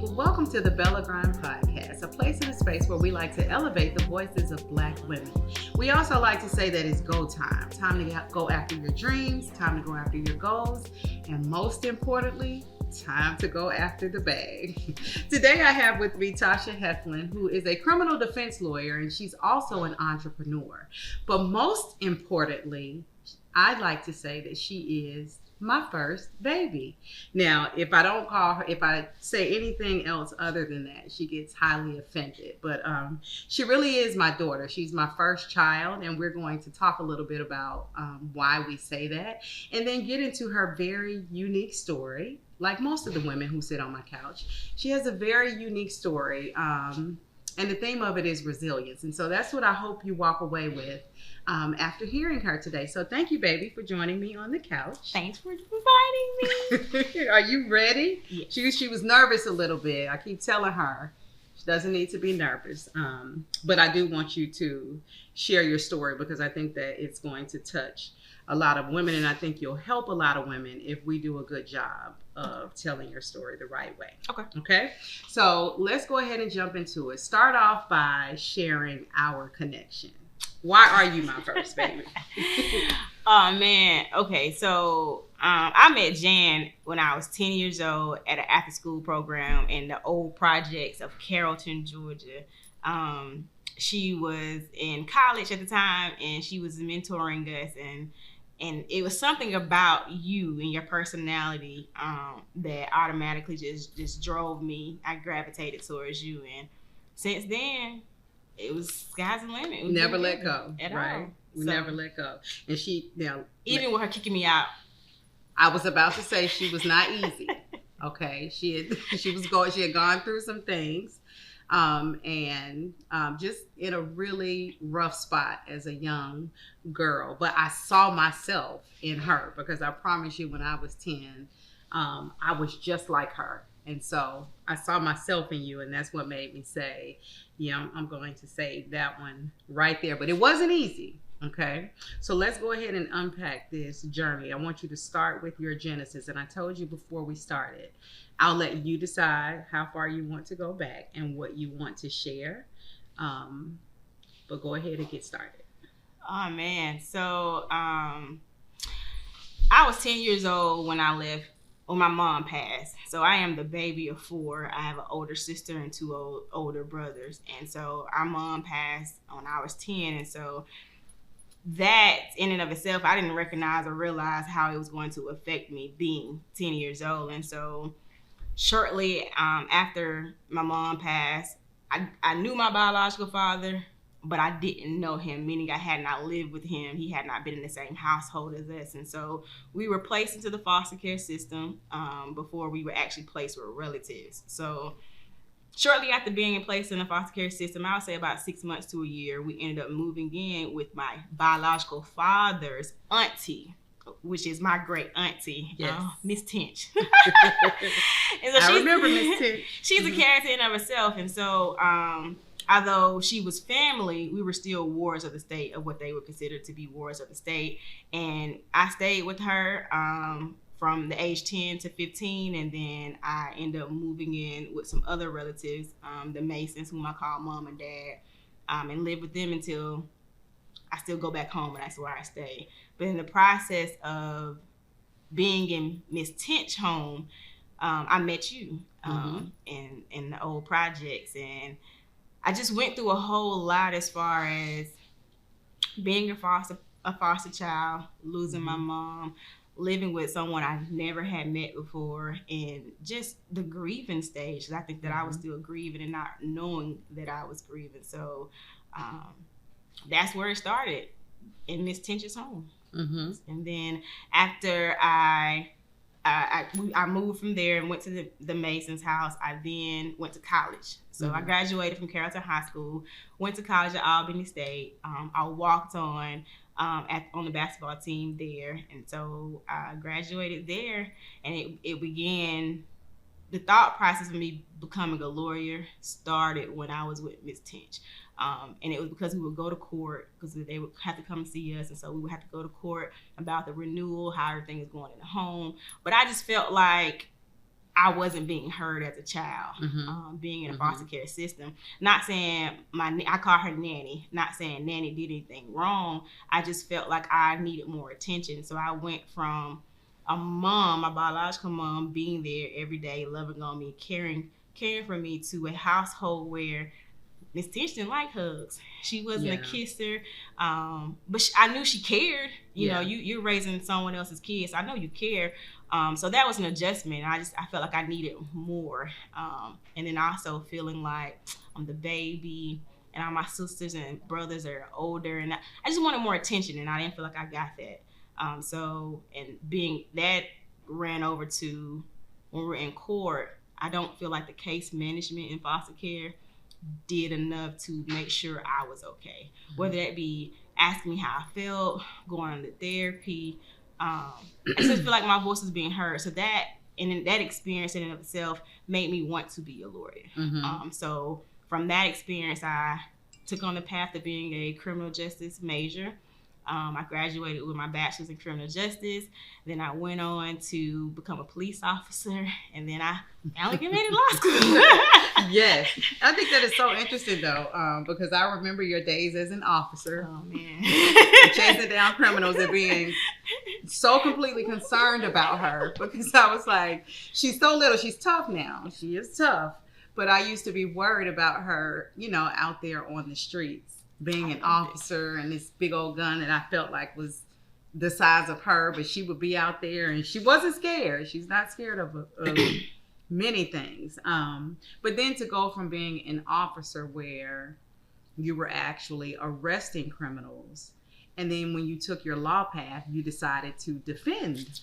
people. Welcome to the Bella Grind Podcast, a place and a space where we like to elevate the voices of Black women. We also like to say that it's go time. Time to go after your dreams, time to go after your goals, and most importantly, time to go after the bag. Today I have with me Tasha Heflin, who is a criminal defense lawyer, and she's also an entrepreneur. But most importantly, I'd like to say that she is my first baby. Now, if I say anything else other than that, she gets highly offended. But she really is my daughter. She's my first child, and we're going to talk a little bit about why we say that, and then get into her very unique story. Like most of the women who sit on my couch, she has a very unique story. And the theme of it is resilience. And so that's what I hope you walk away with after hearing her today. So thank you, baby, for joining me on the couch. Thanks for inviting me. Are you ready? Yes. She was nervous a little bit. I keep telling her she doesn't need to be nervous. But I do want you to share your story because I think that it's going to touch a lot of women, and I think you'll help a lot of women if we do a good job of telling your story the right way. Okay. So let's go ahead and jump into it. Start off by sharing our connection. Why are you my first baby? Oh man. Okay. So I met Jan when I was 10 years old at an after school program in the old projects of Carrollton, Georgia. She was in college at the time, and she was mentoring us, and it was something about you and your personality that automatically just drove me. I gravitated towards you, and since then, it was sky's the limit. We never let go, at right? all. We never let go. And even with her kicking me out, I was about to say she was not easy. Okay, she had gone through some things. And just in a really rough spot as a young girl. But I saw myself in her because I promise you when I was 10, I was just like her. And so I saw myself in you, and that's what made me say, I'm going to save that one right there. But it wasn't easy. Okay, so let's go ahead and unpack this journey. I want you to start with your genesis. And I told you before we started, I'll let you decide how far you want to go back and what you want to share. But go ahead and get started. Oh man. So I was 10 years old when I left, when my mom passed. So I am the baby of 4. I have an older sister and 2 older brothers. And so our mom passed when I was 10. And so that in and of itself, I didn't recognize or realize how it was going to affect me being 10 years old. And so shortly after my mom passed, I knew my biological father, but I didn't know him, meaning I had not lived with him. He had not been in the same household as us. And so we were placed into the foster care system before we were actually placed with relatives. So shortly after being placed in the foster care system, I would say about 6 months to a year, we ended up moving in with my biological father's auntie, which is my great auntie, Miss Tinch. I remember Miss Tinch. She's a character in of herself. And so although she was family, we were still wards of the state, of what they would consider to be wards of the state. And I stayed with her from the age 10 to 15, and then I ended up moving in with some other relatives, the Masons, whom I call mom and dad, and lived with them until I still go back home, and that's where I stay. But in the process of being in Miss Tinch's home, I met you in the old projects, and I just went through a whole lot as far as being a foster child, losing my mom, living with someone I never had met before, and just the grieving stage. I think that I was still grieving and not knowing that I was grieving. So that's where it started, in Miss Tinch's home. And then after I moved from there and went to the Mason's house, I then went to college. So I graduated from Carrollton High School, went to college at Albany State. I walked on the basketball team there. And so I graduated there, and it began, the thought process of me becoming a lawyer started when I was with Miss Tinch. And it was because we would go to court, because they would have to come and see us. And so we would have to go to court about the renewal, how everything is going in the home. But I just felt like I wasn't being heard as a child, being in a foster care system. Not saying I call her nanny, not saying nanny did anything wrong. I just felt like I needed more attention. So I went from a mom, my biological mom, being there every day, loving on me, caring for me, to a household where Miss Tish didn't like hugs. She wasn't a kisser, but I knew she cared. You know, you're raising someone else's kids. I know you care. So that was an adjustment. I felt like I needed more. And then also feeling like I'm the baby, and all my sisters and brothers are older, and I just wanted more attention, and I didn't feel like I got that. And being that ran over to when we're in court, I don't feel like the case management in foster care did enough to make sure I was okay. Whether that be asking me how I felt, going to therapy. I just feel like my voice was being heard. So that, and then that experience in and of itself made me want to be a lawyer. So from that experience, I took on the path of being a criminal justice major. I graduated with my bachelor's in criminal justice. Then I went on to become a police officer, and then I finally made it law school. Yes, I think that is so interesting though, because I remember your days as an officer. Oh man, chasing down criminals and being so completely concerned about her, because I was like, she's so little, she's tough now. She is tough, but I used to be worried about her, you know, out there on the streets, being an officer and this big old gun that I felt like was the size of her, but she would be out there and she wasn't scared. She's not scared of many things. But then to go from being an officer where you were actually arresting criminals, and then when you took your law path, you decided to defend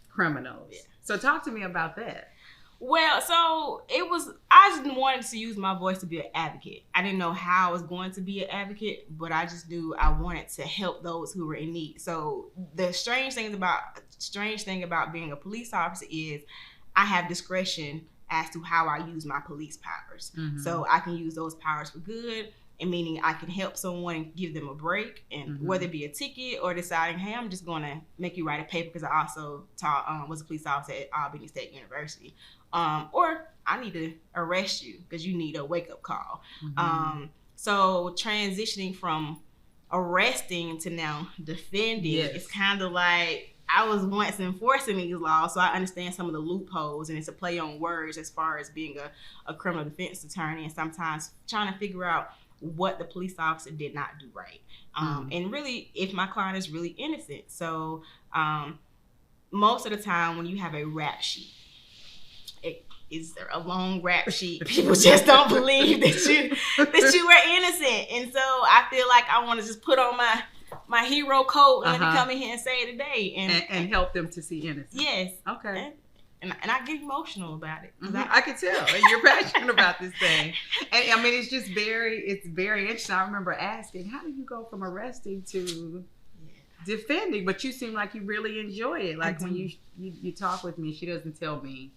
criminals. Yeah. So talk to me about that. Well, so I just wanted to use my voice to be an advocate. I didn't know how I was going to be an advocate, but I just knew I wanted to help those who were in need. So the strange thing about being a police officer is I have discretion as to how I use my police powers. So I can use those powers for good, and meaning I can help someone and give them a break, and whether it be a ticket or deciding, hey, I'm just going to make you write a paper because I also was a police officer at Albany State University. Or I need to arrest you because you need a wake-up call. So transitioning from arresting to now defending, it's kind of like I was once enforcing these laws, so I understand some of the loopholes, and it's a play on words as far as being a criminal defense attorney, and sometimes trying to figure out what the police officer did not do right. And really, if my client is really innocent. So most of the time when you have a rap sheet, is there a long rap sheet? People just don't believe that you were innocent. And so I feel like I want to just put on my hero coat and let me come in here and say it today. And help them to see innocence. Yes. Okay. And I get emotional about it. I can tell. And you're passionate about this thing. And I mean, it's very interesting. I remember asking, how do you go from arresting to defending? But you seem like you really enjoy it. Like when you talk with me, she doesn't tell me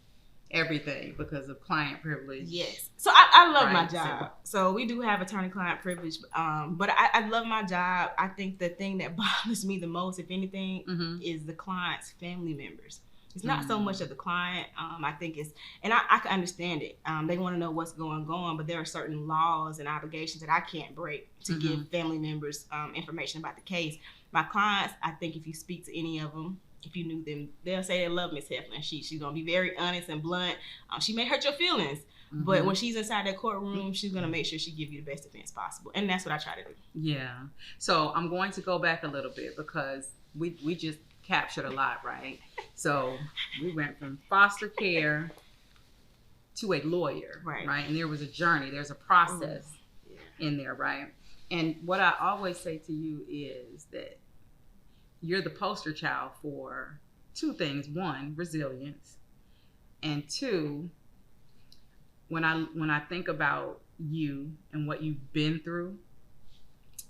everything because of client privilege. Yes. So I love my job. So we do have attorney-client privilege, but I love my job. I think the thing that bothers me the most, if anything, is the client's family members. It's not so much of the client. I think it's, and I can understand it. They want to know what's going on, but there are certain laws and obligations that I can't break to give family members information about the case. My clients, I think if you speak to any of them, if you knew them, they'll say they love Miss Heflin. She's gonna be very honest and blunt. She may hurt your feelings, but when she's inside that courtroom, she's gonna make sure she give you the best defense possible, and that's what I try to do. Yeah. So I'm going to go back a little bit because we just captured a lot, right? So we went from foster care to a lawyer, right? And there was a journey. There's a process in there, right? And what I always say to you is that you're the poster child for two things. One, resilience. And two, when I think about you and what you've been through,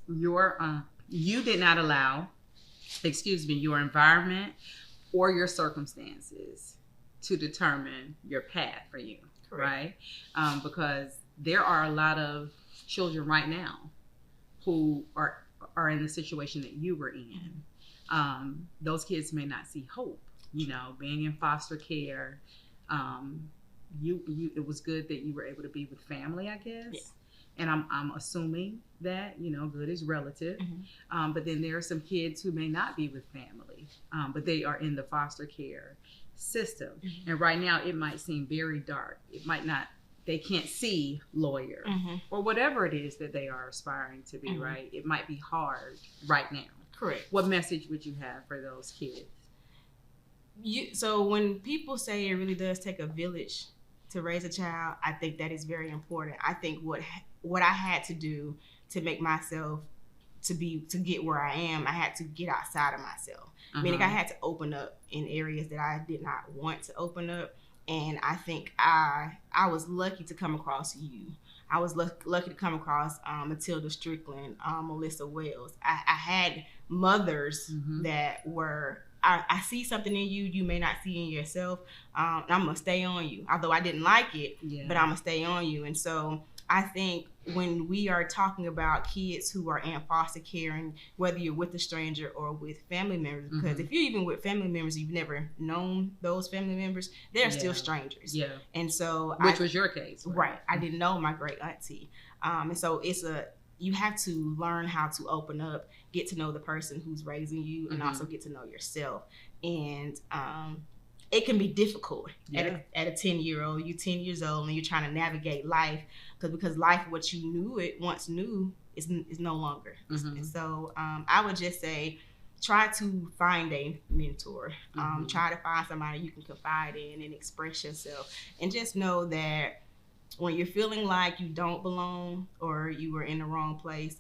you did not allow, your environment or your circumstances to determine your path for you, right? Because there are a lot of children right now who are in the situation that you were in. Those kids may not see hope, being in foster care, It was good that you were able to be with family, I guess. Yeah. And I'm assuming that, good is relative. But then there are some kids who may not be with family, but they are in the foster care system. And right now it might seem very dark. It might not, they can't see lawyer or whatever it is that they are aspiring to be, right? It might be hard right now. Correct. What message would you have for those kids? So when people say it really does take a village to raise a child, I think that is very important. I think what I had to do to make myself to get where I am, I had to get outside of myself. Meaning I had to open up in areas that I did not want to open up. And I think I was lucky to come across you. I was lucky to come across Matilda Strickland, Melissa Wells. I had mothers that were, I see something in you you may not see in yourself. I'm going to stay on you. Although I didn't like it, but I'm going to stay on you. And so I think when we are talking about kids who are in foster care, and whether you're with a stranger or with family members, because if you're even with family members, you've never known those family members, they're still strangers. Yeah. And so which was your case. Right. I didn't know my great auntie. And so you have to learn how to open up, get to know the person who's raising you, and also get to know yourself. And it can be difficult at a 10-year-old. You're 10 years old and you're trying to navigate life because life, what you once knew, is no longer. And so I would just say, try to find a mentor. Try to find somebody you can confide in and express yourself. And just know that when you're feeling like you don't belong or you were in the wrong place,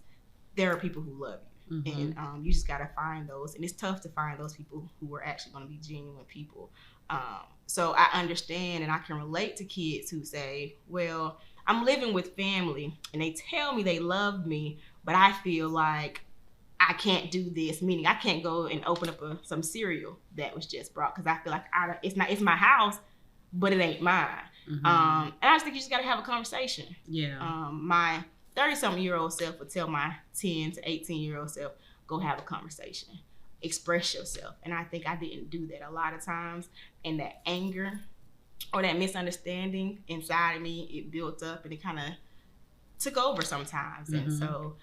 there are people who love you. And you just got to find those. And it's tough to find those people who are actually going to be genuine people. So I understand and I can relate to kids who say, well, I'm living with family and they tell me they love me, but I feel like I can't do this, meaning I can't go and open up some cereal that was just brought because I feel like it's my house, but it ain't mine. And I just think you just got to have a conversation. Yeah. My 30-something-year-old self would tell my 10 to 18-year-old self, go have a conversation. Express yourself. And I think I didn't do that a lot of times. And that anger or that misunderstanding inside of me, it built up and it kind of took over sometimes. And so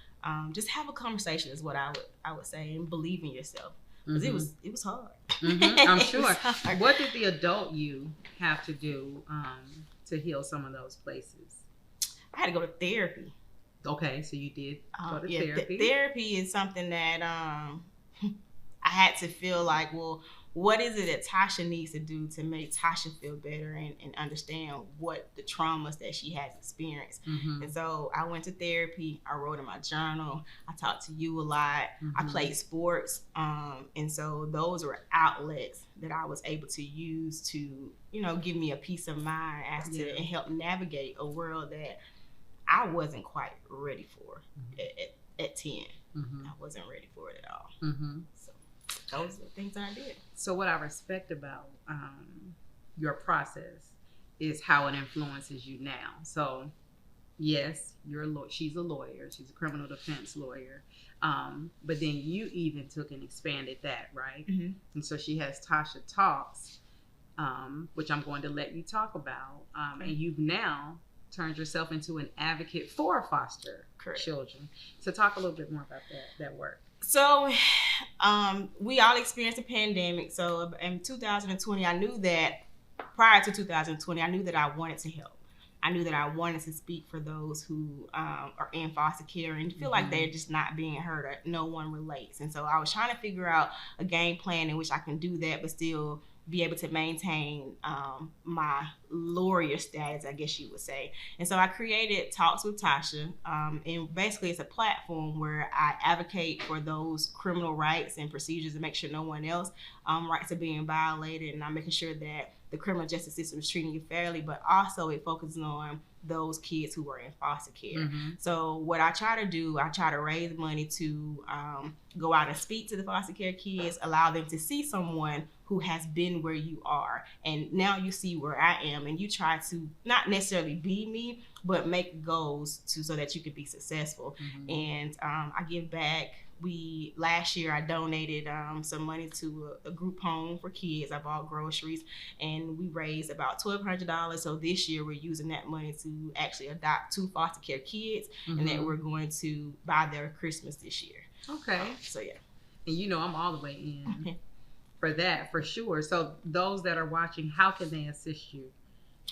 just have a conversation is what I would say, and believe in yourself. Because it was hard. I'm sure. What did the adult you have to do to heal some of those places? I had to go to therapy. Okay, so you did go to therapy. Therapy is something that I had to feel like, well, what is it that Tasha needs to do to make Tasha feel better and understand what the traumas that she has experienced. And so I went to therapy. I wrote in my journal. I talked to you a lot. I played sports. And so those were outlets that I was able to use to, give me a peace of mind and help navigate a world that I wasn't quite ready for at 10. I wasn't ready for it at all. So those are the things I did. So what I respect about your process is how it influences you now. So yes, she's a lawyer. She's a criminal defense lawyer. But then you even took and expanded that, right? And so she has Tasha Talks, which I'm going to let you talk about. And you've now turned yourself into an advocate for foster children. So talk a little bit more about that work. So we all experienced a pandemic. So in 2020, I knew that prior to 2020, I knew that I wanted to help. I knew that I wanted to speak for those who are in foster care and feel like they're just not being heard or no one relates. And so I was trying to figure out a game plan in which I can do that, but still be able to maintain my lawyer status, I guess you would say. And so I created Talks with Tasha. And basically it's a platform where I advocate for those criminal rights and procedures to make sure no one else rights are being violated. And I'm making sure that the criminal justice system is treating you fairly, but also it focuses on those kids who are in foster care. So what I try to do, I try to raise money to go out and speak to the foster care kids, allow them to see someone who has been where you are. And now you see where I am, and you try to not necessarily be me, but make goals so that you can be successful. And I give back last year I donated some money to a group home for kids. I bought groceries and we raised about $1,200. So this year we're using that money to actually adopt 2 foster care kids, and that we're going to buy their Christmas this year. Okay. So yeah. And you know I'm all the way in for that, for sure. So those that are watching, how can they assist you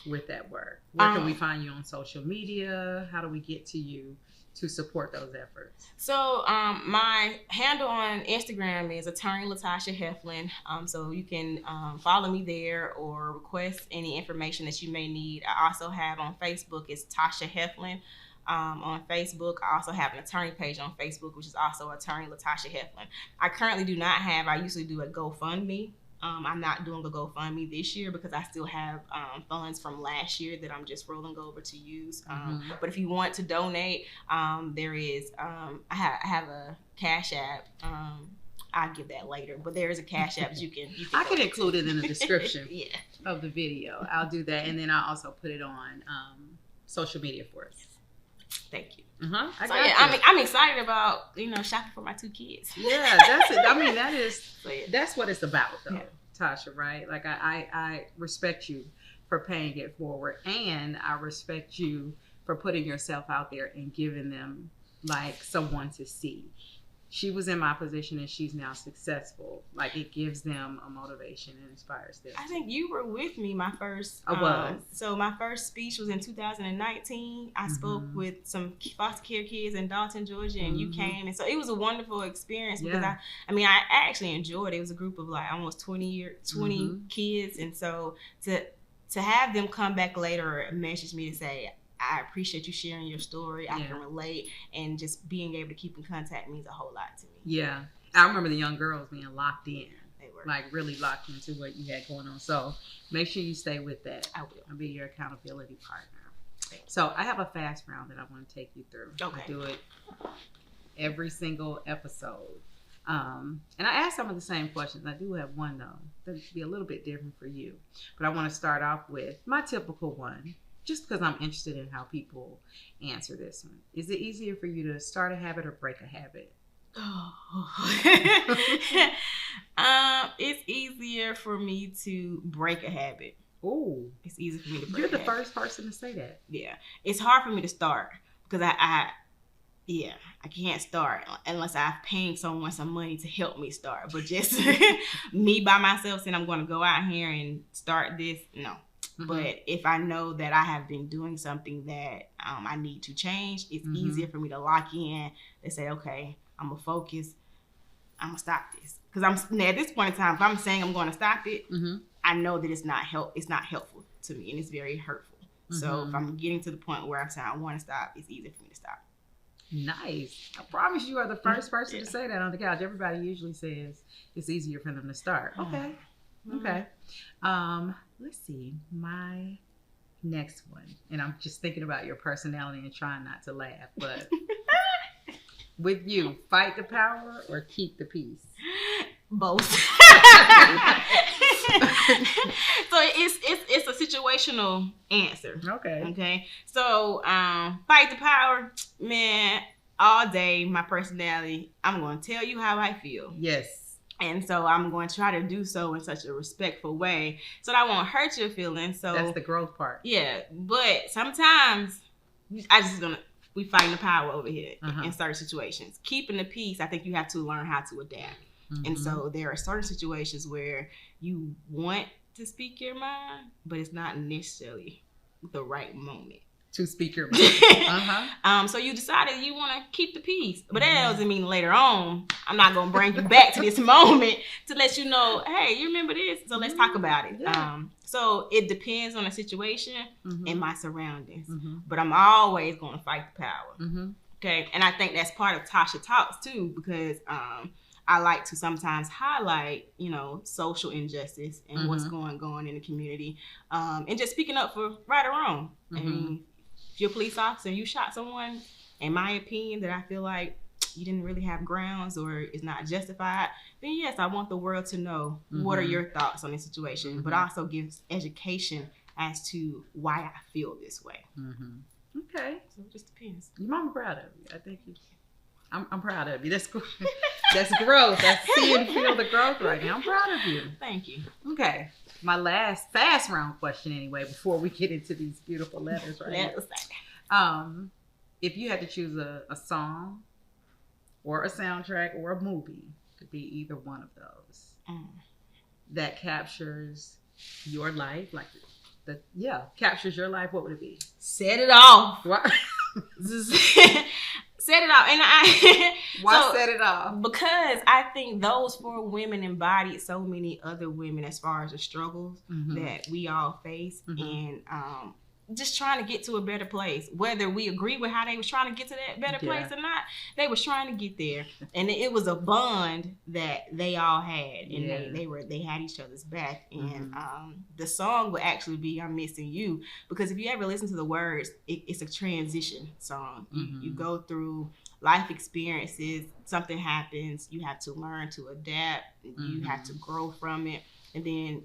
with that work? Where can we find you on social media? How do we get to you to support those efforts? So my handle on Instagram is attorney LatashaHeflin. So you can follow me there or request any information that you may need. I also have on Facebook, it's TashaHeflin. On Facebook, I also have an attorney page on Facebook, which is also attorney LatashaHeflin. I currently do not have, I usually do a GoFundMe. I'm not doing a GoFundMe this year because I still have funds from last year that I'm just rolling over to use. But if you want to donate, there is, I have a Cash App. I'll give that later, but there is a Cash App you can I can include it in the description yeah. of the video. I'll do that, and then I'll also put it on social media for us. Thank you. I'm excited about shopping for my 2 kids. Yeah, that's it. I mean, that's what it's about, though, Tasha. Right? Like I respect you for paying it forward, and I respect you for putting yourself out there and giving them like someone to see. She was in my position and she's now successful. Like it gives them a motivation and inspires them. I think you were with me my first. I was. So my first speech was in 2019. I spoke with some foster care kids in Dalton, Georgia, and you came, and so it was a wonderful experience because I actually enjoyed it. It was a group of like almost 20 kids, and so to have them come back later and message me to say, I appreciate you sharing your story. I can relate, and just being able to keep in contact means a whole lot to me. Yeah. I remember the young girls being locked in. They were. Like really locked into what you had going on. So make sure you stay with that. I will. I'll be your accountability partner. So I have a fast round that I want to take you through. Okay. I do it every single episode. And I ask some of the same questions. I do have one though that'll be a little bit different for you. But I want to start off with my typical one. Just because I'm interested in how people answer this one. Is it easier for you to start a habit or break a habit? It's easier for me to break a habit. Oh, it's easy for me to break. You're the first person to say that. Yeah, it's hard for me to start because I can't start unless I'm paying someone some money to help me start. But just me by myself saying I'm going to go out here and start this, no. But if I know that I have been doing something that I need to change, it's easier for me to lock in and say, okay, I'm going to focus. I'm going to stop this. Because at this point in time, if I'm saying I'm going to stop it, I know that it's not helpful to me and it's very hurtful. So if I'm getting to the point where I'm saying I want to stop, it's easier for me to stop. Nice. I promise you are the first person to say that on the couch. Everybody usually says it's easier for them to start. Okay. Okay. Let's see. My next one. And I'm just thinking about your personality and trying not to laugh. But with you, fight the power or keep the peace? Both. So it's a situational answer. Okay. So fight the power, man, all day, my personality, I'm going to tell you how I feel. Yes. And so I'm going to try to do so in such a respectful way so that I won't hurt your feelings. So that's the growth part. Yeah. But sometimes we fighting the power over here in certain situations. Keeping the peace, I think you have to learn how to adapt. And so there are certain situations where you want to speak your mind, but it's not necessarily the right moment to speak your mind. So you decided you want to keep the peace, but that doesn't mean later on I'm not going to bring you back to this moment to let you know, hey, you remember this, so let's talk about it. So it depends on the situation and my surroundings, but I'm always going to fight the power. Okay, and I think that's part of Tasha Talks too, because I like to sometimes highlight, social injustice and what's going on in the community, and just speaking up for right or wrong. I mean, if you're a police officer and you shot someone, in my opinion, that I feel like you didn't really have grounds or is not justified, then yes, I want the world to know what are your thoughts on this situation, but also gives education as to why I feel this way. Okay. So it just depends. Your mama proud of you. I think you. I'm proud of you. That's growth. I see and feel the growth right now. I'm proud of you. Thank you. Okay. My last fast round question anyway, before we get into these beautiful letters right now. If you had to choose a song or a soundtrack or a movie, could be either one of those, that captures your life, like captures your life, what would it be? Set It Off. What? Set It Off. And Why Set It Off? Because I think those 4 women embodied so many other women as far as the struggles that we all face, and just trying to get to a better place. Whether we agree with how they was trying to get to that better place or not, they was trying to get there, and it was a bond that they all had, and they had each other's back. And the song would actually be "I'm Missing You," because if you ever listen to the words, it's a transition song. You go through life experiences, something happens, you have to learn to adapt, you have to grow from it, and then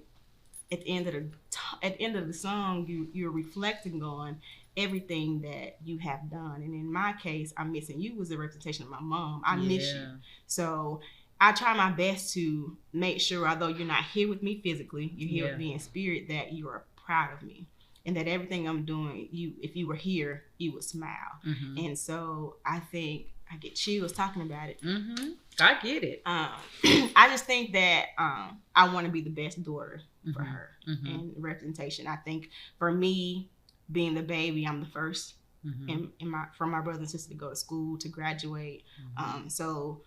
at the end of the song, you're reflecting on everything that you have done. And in my case, "I'm Missing You" was a representation of my mom. I miss you. So I try my best to make sure, although you're not here with me physically, you're here with me in spirit, that you are proud of me. And that everything I'm doing, if you were here, you would smile. And so I think I get chills talking about it. I get it. I just think that I want to be the best daughter for her and representation. I think for me, being the baby, I'm the first for my brother and sister to go to school, to graduate. So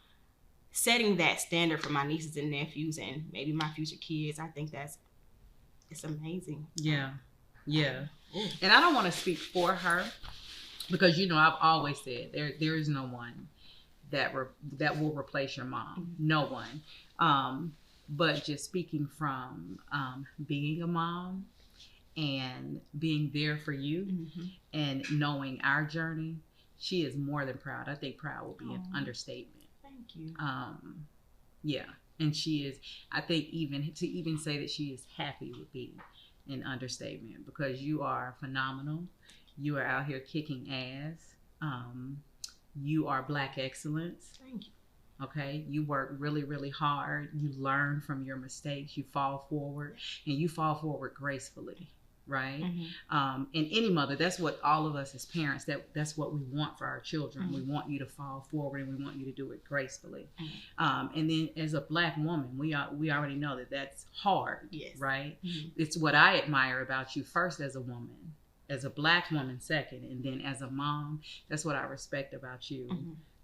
setting that standard for my nieces and nephews and maybe my future kids, I think it's amazing. Yeah. And I don't want to speak for her, because I've always said there is no one that will replace your mom. No one. But just speaking from being a mom and being there for you and knowing our journey, she is more than proud. I think proud will be an understatement. Thank you. And she is. I think even to say that she is happy would be an understatement, because you are phenomenal. You are out here kicking ass. You are Black excellence. Thank you. Okay, you work really, really hard. You learn from your mistakes. You fall forward, and you fall forward gracefully, right? And any mother, that's what all of us as parents, that's what we want for our children. We want you to fall forward, and we want you to do it gracefully. And then as a Black woman, we already know that that's hard, right? It's what I admire about you first as a woman, as a Black woman second, and then as a mom. That's what I respect about you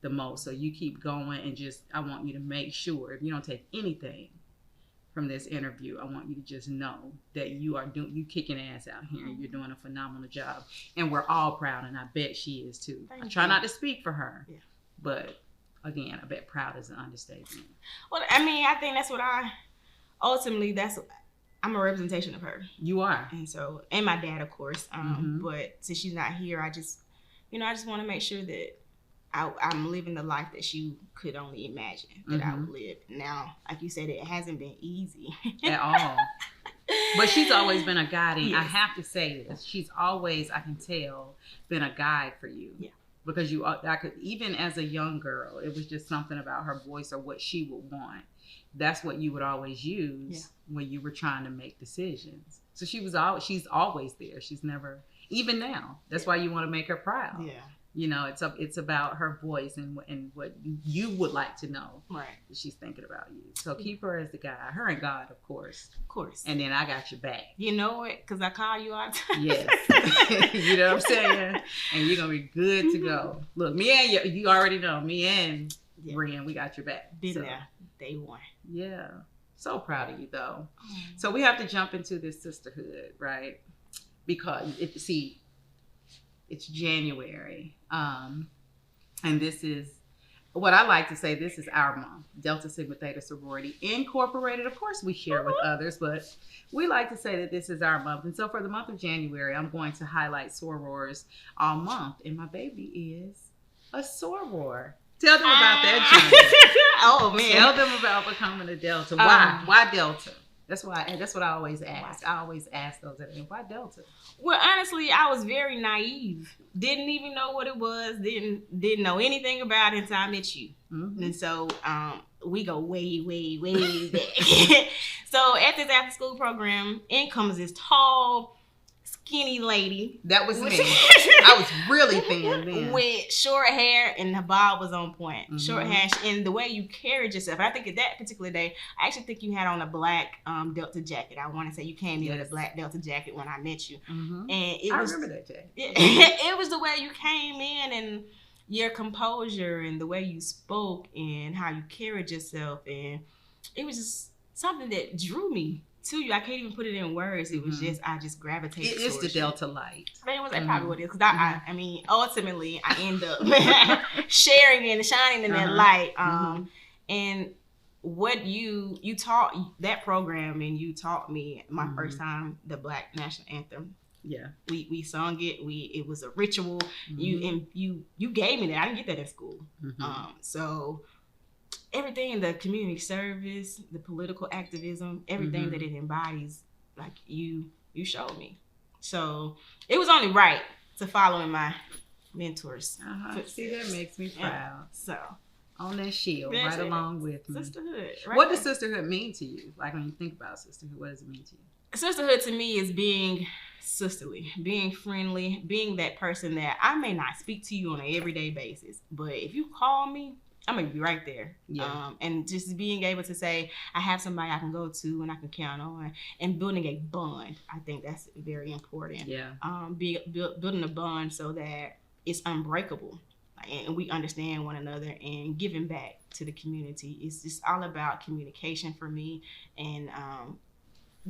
the most. So you keep going, and I want you to make sure, if you don't take anything from this interview, I want you to just know that you kicking ass out here. You're doing a phenomenal job, and we're all proud, and I bet she is too. I try not to speak for her, but again, I bet proud is an understatement. Well, I mean, I think that's what I'm a representation of her. You are. And my dad, of course. But since she's not here, I just want to make sure that I'm living the life that she could only imagine that I would live. Now, like you said, it hasn't been easy. At all. But she's always been a guiding. I have to say this. She's always, I can tell, been a guide for you. Yeah. Because even as a young girl, it was just something about her voice or what she would want. That's what you would always use when you were trying to make decisions. So she's always there. She's never, even now. That's why you want to make her proud. Yeah. It's about her voice and what you would like to know. Right. She's thinking about you. So keep her as the guy. Her and God, of course. Of course. And then I got your back. You know it, because I call you all the time. Yes. You know what I'm saying? And you're going to be good to go. Look, me and you already know, me and Ren, we got your back. Been there. Day one. Yeah. So proud of you, though. So we have to jump into this sisterhood, right? Because, it's January. And this is what I like to say, this is our month, Delta Sigma Theta Sorority Incorporated. Of course, we share with others, but we like to say that this is our month. And so for the month of January, I'm going to highlight sorors all month. And my baby is a soror. Tell them about that journey. Oh, man. Tell them about becoming a Delta. Why? Why Delta? That's what I always ask. I always ask those at why Delta? Well, honestly, I was very naive. Didn't even know what it was. Didn't know anything about it until I met you. Mm-hmm. And so we go way, way, way back. So at this after school program, in comes this tall, skinny lady. That was me. I was really thin then. With short hair, and the bob was on point. Mm-hmm. Short hair, and the way you carried yourself. I think at that particular day, I actually think you had on a black Delta jacket. I want to say you came in with a black Delta jacket when I met you. Mm-hmm. And I remember that jacket. It was the way you came in and your composure and the way you spoke and how you carried yourself. And it was just something that drew me to you. I can't even put it in words. It was just, I just gravitated towards you. It is the Delta light. I mean, that's probably what it is. Because I mean, ultimately, I end up sharing and shining in that light. And what you taught that program, and you taught me my first time the Black National Anthem. Yeah, we sung it. It was a ritual. You gave me that. I didn't get that in school. So everything, the community service, the political activism, everything that it embodies, like you showed me. So it was only right to follow in my mentors. See, that makes me proud. So on that shield, right along with me. Sisterhood. Right what does sisterhood mean to you? Like when you think about sisterhood, what does it mean to you? Sisterhood to me is being sisterly, being friendly, being that person that I may not speak to you on an everyday basis, but if you call me, I'm gonna be right there. Yeah. And just being able to say I have somebody I can go to and I can count on, and building a bond. I think that's very important. Yeah. Building a bond so that it's unbreakable, and we understand one another, and giving back to the community. It's just all about communication for me, and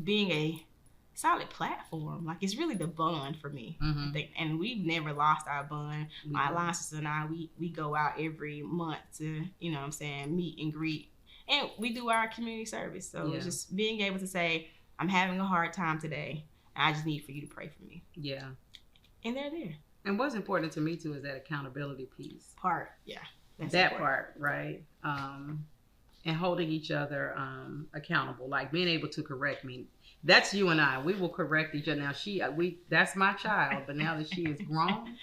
being a solid platform. Like, it's really the bond for me. I think, and we've never lost our bond. My alliances and I, we go out every month to, you know what I'm saying, meet and greet, and we do our community service. So it's just being able to say, I'm having a hard time today, and I just need for you to pray for me. Yeah. And they're there. And what's important to me too is that accountability piece. Part, yeah. That's that important. Part, right? And holding each other accountable, like being able to correct me. That's you and I. We will correct each other. Now that's my child, but now that she is grown,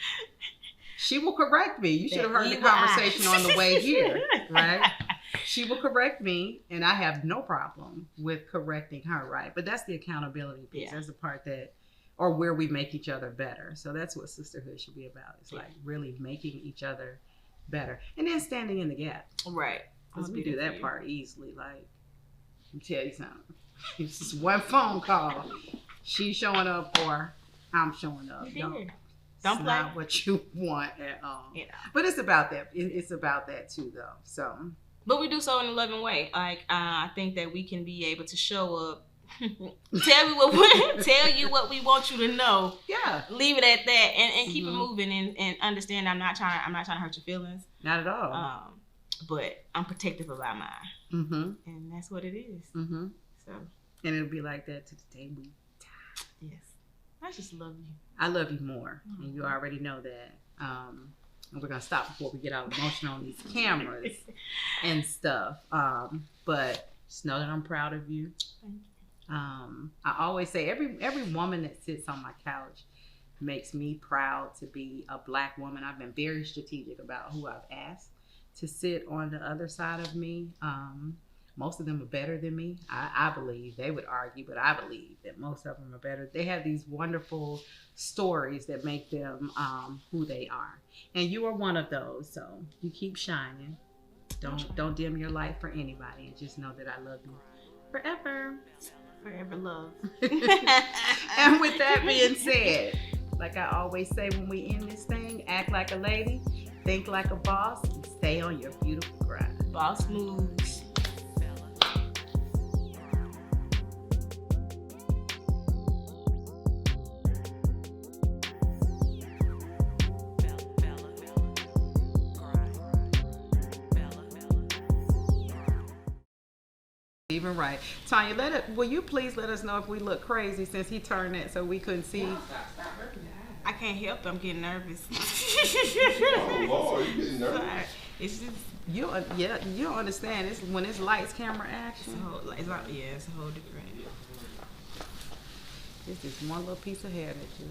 she will correct me. You should have heard the conversation on the way here, right? She will correct me, and I have no problem with correcting her, right? But that's the accountability piece. That's the part or where we make each other better. So that's what sisterhood should be about. It's like really making each other better, and then standing in the gap, right? Because we do that part easily. Like, let me tell you something. It's just one phone call. She's showing up or I'm showing up. Don't play. Not what you want at all. Yeah. But it's about that. It's about that too, though. So. But we do so in a loving way. Like, I think that we can be able to show up, tell you what we want you to know. Yeah. Leave it at that, and keep it moving, and understand I'm not trying to hurt your feelings. Not at all. But I'm protective about mine. And that's what it is. So. And it'll be like that to the day we die. Yes. I just love you. I love you more. And you already know that. And we're going to stop before we get all emotional on these cameras and stuff. But just know that I'm proud of you. Thank you. I always say every woman that sits on my couch makes me proud to be a Black woman. I've been very strategic about who I've asked to sit on the other side of me. Most of them are better than me. I believe. They would argue, but I believe that most of them are better. They have these wonderful stories that make them who they are. And you are one of those. So you keep shining. Don't dim your light for anybody. And just know that I love you forever. Forever love. And with that being said, like I always say when we end this thing, act like a lady, think like a boss, and stay on your beautiful grind. Boss moves. Even right. Tanya, will you please let us know if we look crazy since he turned it so we couldn't see? I can't help it. I'm getting nervous. Oh Lord, you getting nervous? It's just you don't understand. It's when it's lights, camera, action. It's a whole different. This is one little piece of hair that just.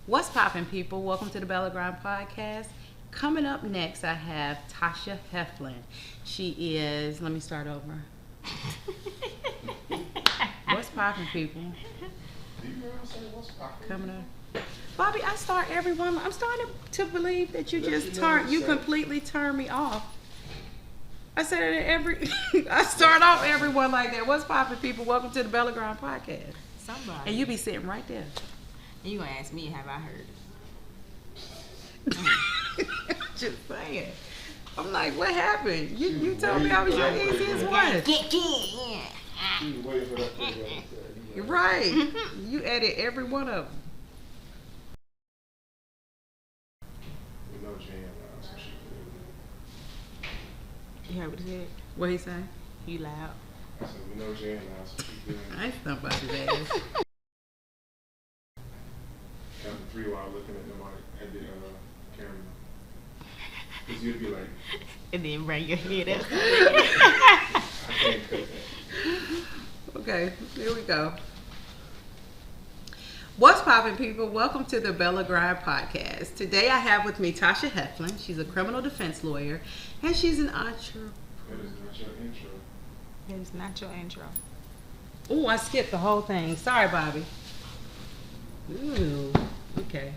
What's poppin', people? Welcome to the Bella Grind Podcast. Coming up next, I have Tasha Heflin. She is, let me start over. What's poppin', people? Coming up. Bobby, I start everyone. I'm starting to believe that you you completely turn me off. I said it I start off everyone like that. What's poppin', people? Welcome to the Bella Grind Podcast. Somebody. And you be sitting right there. And you gonna ask me, have I heard it? Just saying. I'm like, what happened? You told me I was your easiest one. Right. You edit every one of them. We know Jan now, so she good. You heard what he said? What he say? You loud. I said, we know Jan now, so she good. I ain't somebody's ass. After 3 while looking at the mic at the camera. Because you'd be like, And then bring your head up. I can't cut that. Okay, here we go. What's poppin', people? Welcome to the Bella Grind Podcast. Today I have with me Tasha Heflin. She's a criminal defense lawyer, and she's an entrepreneur. That is not your intro. That is not your intro. Oh, I skipped the whole thing. Sorry, Bobby. Ooh, okay.